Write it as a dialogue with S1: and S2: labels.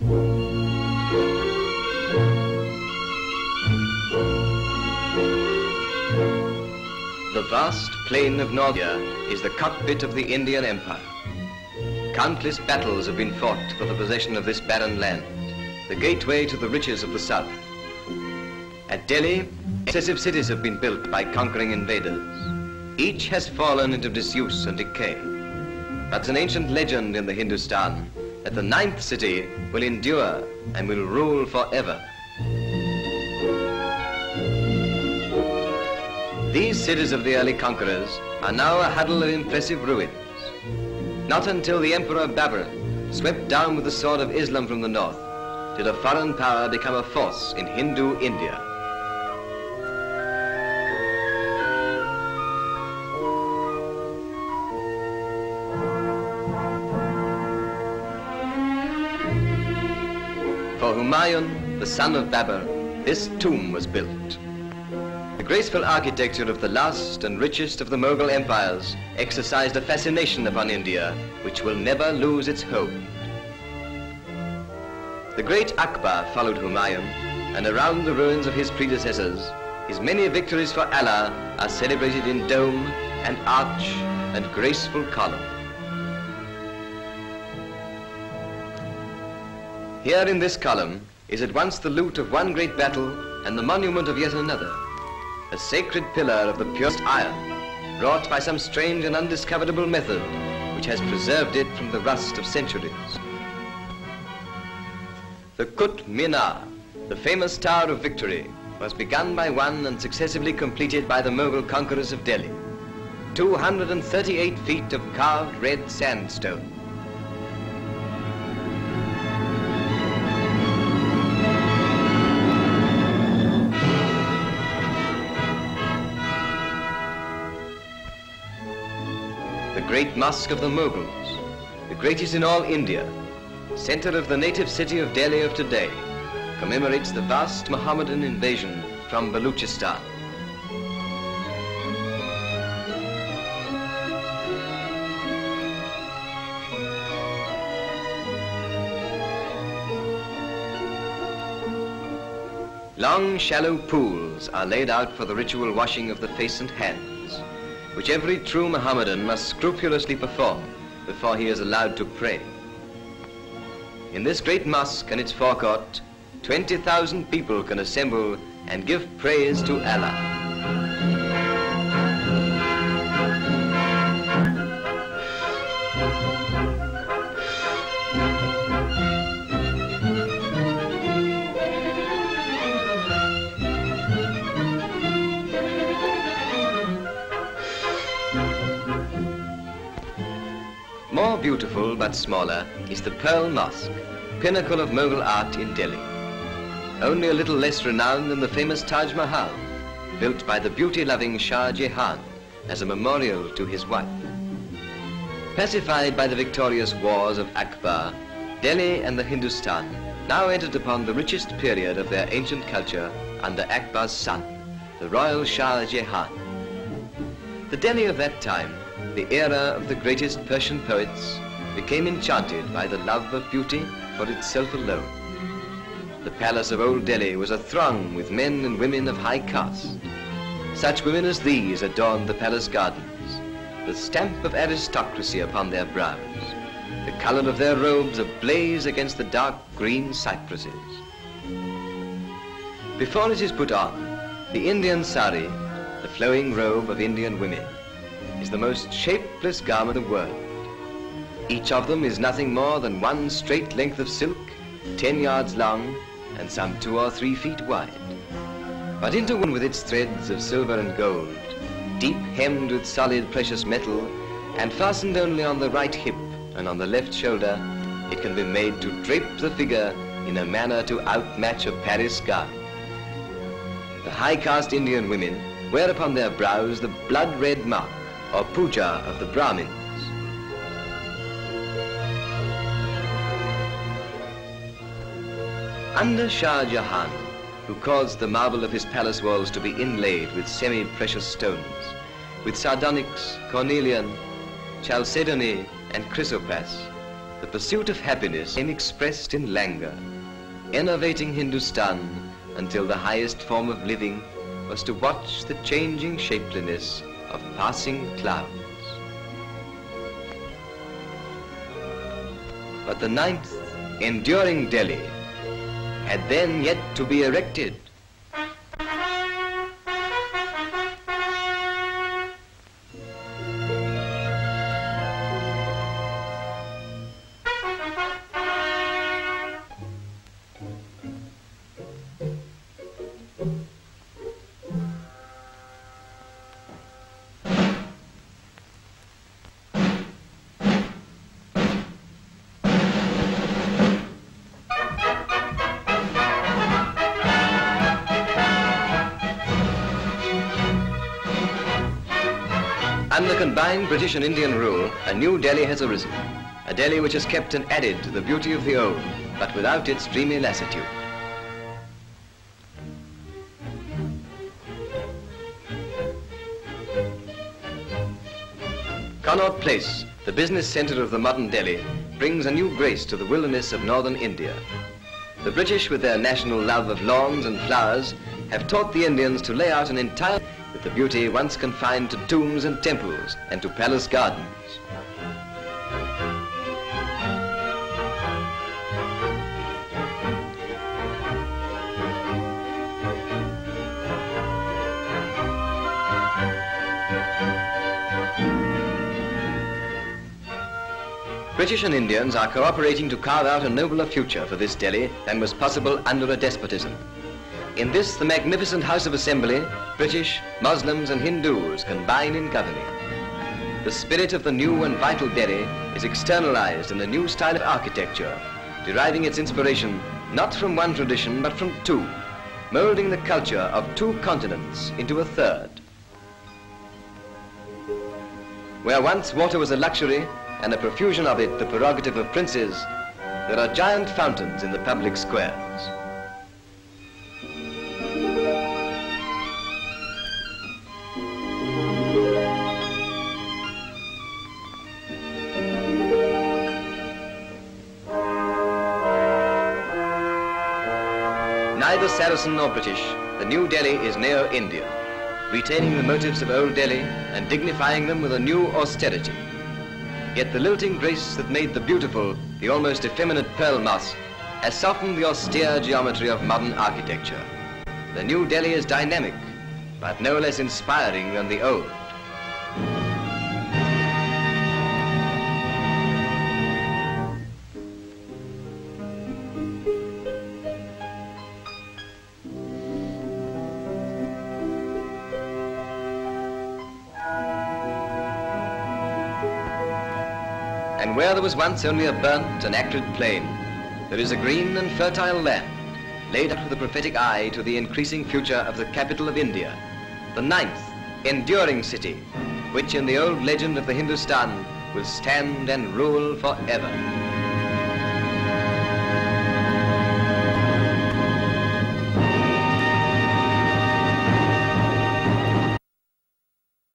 S1: The vast plain of North India is the cockpit of the Indian Empire. Countless battles have been fought for the possession of this barren land, the gateway to the riches of the south. At Delhi, excessive cities have been built by conquering invaders. Each has fallen into disuse and decay. But it's an ancient legend in the Hindustan that the 9th city will endure and will rule forever. These cities of the early conquerors are now a huddle of impressive ruins. Not until the Emperor Babur swept down with the sword of Islam from the north did a foreign power become a force in Hindu India. For Humayun, the son of Babur, this tomb was built. The graceful architecture of the last and richest of the Mughal empires exercised a fascination upon India which will never lose its hold. The great Akbar followed Humayun, and around the ruins of his predecessors, his many victories for Allah are celebrated in dome and arch and graceful column. Here in this column is at once the loot of one great battle and the monument of yet another, a sacred pillar of the purest iron, wrought by some strange and undiscoverable method which has preserved it from the rust of centuries. The Qutb Minar, the famous Tower of Victory, was begun by one and successively completed by the Mughal conquerors of Delhi. 238 feet of carved red sandstone. The great mosque of the Mughals, the greatest in all India, center of the native city of Delhi of today, commemorates the vast Mohammedan invasion from Baluchistan. Long, shallow pools are laid out for the ritual washing of the face and hands, which every true Mohammedan must scrupulously perform before he is allowed to pray. In this great mosque and its forecourt, 20,000 people can assemble and give praise to Allah. More beautiful but smaller is the Pearl Mosque, pinnacle of Mughal art in Delhi. Only a little less renowned than the famous Taj Mahal, built by the beauty-loving Shah Jahan as a memorial to his wife. Pacified by the victorious wars of Akbar, Delhi and the Hindustan now entered upon the richest period of their ancient culture under Akbar's son, the royal Shah Jahan. The Delhi of that time, the era of the greatest Persian poets, became enchanted by the love of beauty for itself alone. The palace of Old Delhi was athrong with men and women of high caste. Such women as these adorned the palace gardens, the stamp of aristocracy upon their brows, the color of their robes ablaze against the dark green cypresses. Before it is put on, the Indian sari, the flowing robe of Indian women, is the most shapeless garment in the world. Each of them is nothing more than one straight length of silk, 10 yards long and some 2 or 3 feet wide, but interwoven with its threads of silver and gold, deep hemmed with solid precious metal, and fastened only on the right hip and on the left shoulder, it can be made to drape the figure in a manner to outmatch a Paris gown. The high caste Indian women wear upon their brows the blood-red mark, or puja of the Brahmins. Under Shah Jahan, who caused the marble of his palace walls to be inlaid with semi-precious stones, with sardonyx, cornelian, chalcedony and chrysoprase, the pursuit of happiness came expressed in languor, enervating Hindustan until the highest form of living was to watch the changing shapeliness of passing clouds. But the 9th, enduring Delhi, had then yet to be erected. Under combined British and Indian rule, a new Delhi has arisen. A Delhi which has kept and added to the beauty of the old, but without its dreamy lassitude. Connaught Place, the business centre of the modern Delhi, brings a new grace to the wilderness of northern India. The British, with their national love of lawns and flowers, have taught the Indians to lay out an entire with the beauty once confined to tombs and temples and to palace gardens. British and Indians are cooperating to carve out a nobler future for this Delhi than was possible under a despotism. In this, the magnificent House of Assembly, British, Muslims and Hindus combine in governing. The spirit of the new and vital Delhi is externalized in a new style of architecture, deriving its inspiration not from one tradition but from two, molding the culture of two continents into a third. Where once water was a luxury and a profusion of it the prerogative of princes, there are giant fountains in the public squares. Neither Saracen nor British, the new Delhi is neo-Indian, retaining the motives of old Delhi and dignifying them with a new austerity. Yet the lilting grace that made the beautiful, the almost effeminate Pearl Mosque, has softened the austere geometry of modern architecture. The new Delhi is dynamic, but no less inspiring than the old. And where there was once only a burnt and acrid plain, there is a green and fertile land, laid out with a prophetic eye to the increasing future of the capital of India, the 9th, enduring city, which in the old legend of the Hindustan will stand and rule forever.